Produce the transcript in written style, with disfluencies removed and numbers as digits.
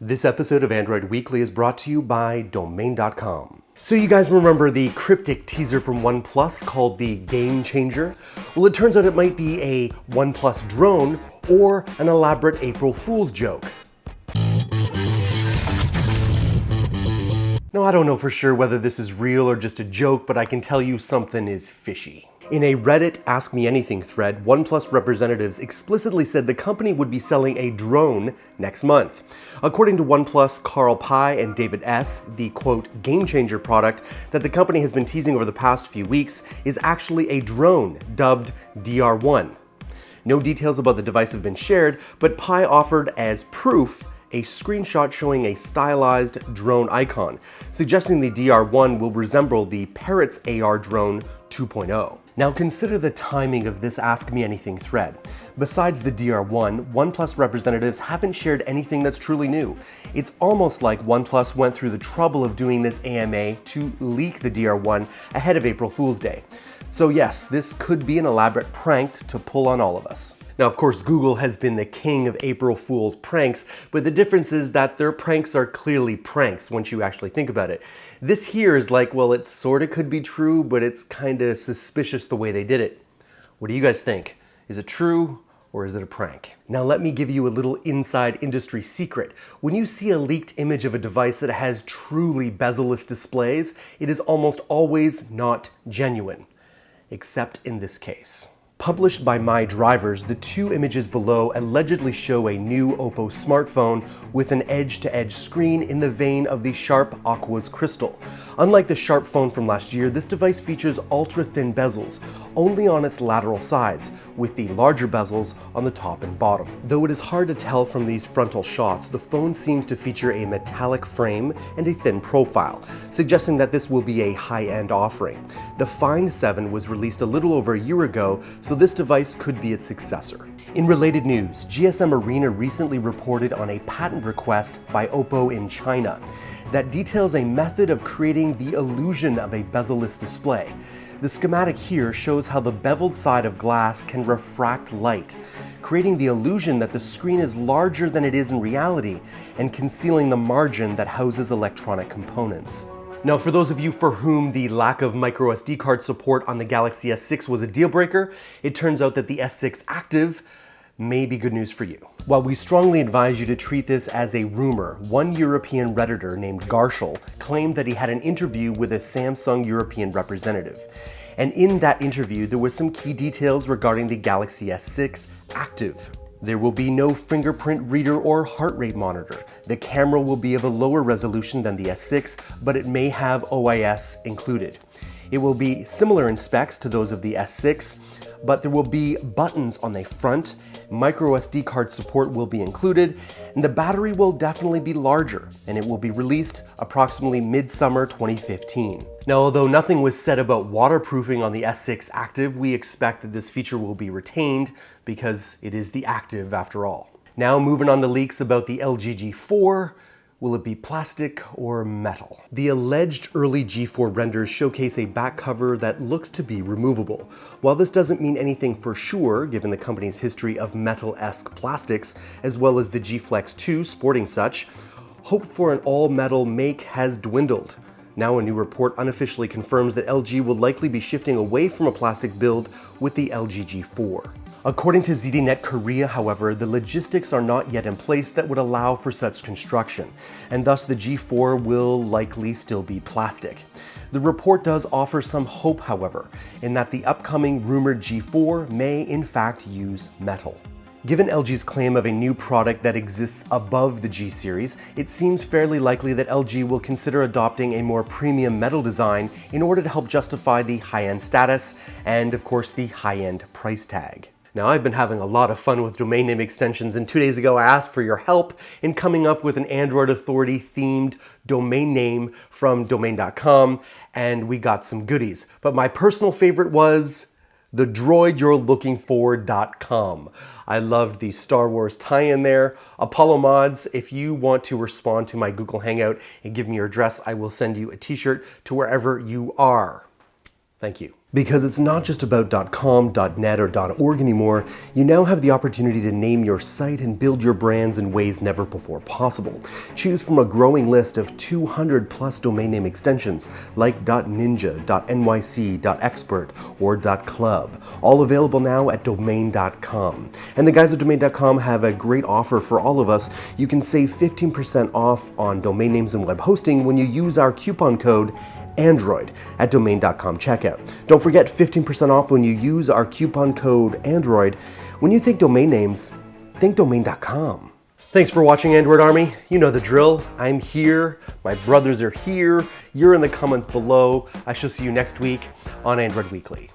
This episode of Android Weekly is brought to you by Domain.com. So you guys remember the cryptic teaser from OnePlus called the Game Changer? Well, it turns out it might be a OnePlus drone or an elaborate April Fool's joke. Now, I don't know for sure whether this is real or just a joke, but I can tell you something is fishy. In a Reddit Ask Me Anything thread, OnePlus representatives explicitly said the company would be selling a drone next month. According to OnePlus Carl Pye and David S., the quote, game changer product that the company has been teasing over the past few weeks is actually a drone dubbed DR-1. No details about the device have been shared, but Pye offered as proof a screenshot showing a stylized drone icon, suggesting the DR-1 will resemble the Parrot's AR drone 2.0. Now consider the timing of this Ask Me Anything thread. Besides the DR-1, OnePlus representatives haven't shared anything that's truly new. It's almost like OnePlus went through the trouble of doing this AMA to leak the DR-1 ahead of April Fool's Day. So yes, this could be an elaborate prank to pull on all of us. Now, of course, Google has been the king of April Fool's pranks, but the difference is that their pranks are clearly pranks once you actually think about it. This here is like, well, it sorta could be true, but it's kinda suspicious the way they did it. What do you guys think? Is it true or is it a prank? Now let me give you a little inside industry secret. When you see a leaked image of a device that has truly bezel-less displays, it is almost always not genuine, except in this case. Published by My Drivers, the two images below allegedly show a new Oppo smartphone with an edge-to-edge screen in the vein of the Sharp Aqua's Crystal. Unlike the Sharp phone from last year, this device features ultra-thin bezels, only on its lateral sides, with the larger bezels on the top and bottom. Though it is hard to tell from these frontal shots, the phone seems to feature a metallic frame and a thin profile, suggesting that this will be a high-end offering. The Find 7 was released a little over a year ago, so this device could be its successor. In related news, GSM Arena recently reported on a patent request by Oppo in China that details a method of creating the illusion of a bezel-less display. The schematic here shows how the beveled side of glass can refract light, creating the illusion that the screen is larger than it is in reality and concealing the margin that houses electronic components. Now, for those of you for whom the lack of microSD card support on the Galaxy S6 was a deal breaker, it turns out that the S6 Active may be good news for you. While we strongly advise you to treat this as a rumor, one European Redditor named Garshel claimed that he had an interview with a Samsung European representative. And in that interview, there were some key details regarding the Galaxy S6 Active. There will be no fingerprint reader or heart rate monitor. The camera will be of a lower resolution than the S6, but it may have OIS included. It will be similar in specs to those of the S6, but there will be buttons on the front, microSD card support will be included, and the battery will definitely be larger, and it will be released approximately mid-summer 2015. Now, although nothing was said about waterproofing on the S6 Active, we expect that this feature will be retained because it is the Active after all. Now, moving on to leaks about the LG G4. Will it be plastic or metal? The alleged early G4 renders showcase a back cover that looks to be removable. While this doesn't mean anything for sure, given the company's history of metal-esque plastics, as well as the G Flex 2 sporting such, hope for an all-metal make has dwindled. Now a new report unofficially confirms that LG will likely be shifting away from a plastic build with the LG G4. According to ZDNet Korea, however, the logistics are not yet in place that would allow for such construction, and thus the G4 will likely still be plastic. The report does offer some hope, however, in that the upcoming rumored G4 may in fact use metal. Given LG's claim of a new product that exists above the G series, it seems fairly likely that LG will consider adopting a more premium metal design in order to help justify the high-end status and, of course, the high-end price tag. Now, I've been having a lot of fun with domain name extensions, and 2 days ago I asked for your help in coming up with an Android Authority themed domain name from Domain.com, and we got some goodies. But my personal favorite was thedroidyou'relooking.com. I loved the Star Wars tie-in there. Apollo Mods, if you want to respond to my Google Hangout and give me your address, I will send you a t-shirt to wherever you are. Thank you. Because it's not just about .com, .net, or .org anymore, you now have the opportunity to name your site and build your brands in ways never before possible. Choose from a growing list of 200 plus domain name extensions like .ninja, .nyc, .expert, or .club, all available now at domain.com. And the guys at domain.com have a great offer for all of us. You can save 15% off on domain names and web hosting when you use our coupon code Android at domain.com checkout. Don't forget 15% off when you use our coupon code Android. When you think domain names, think domain.com. Thanks for watching, Android Army. You know the drill. I'm here. My brothers are here. You're in the comments below. I shall see you next week on Android Weekly.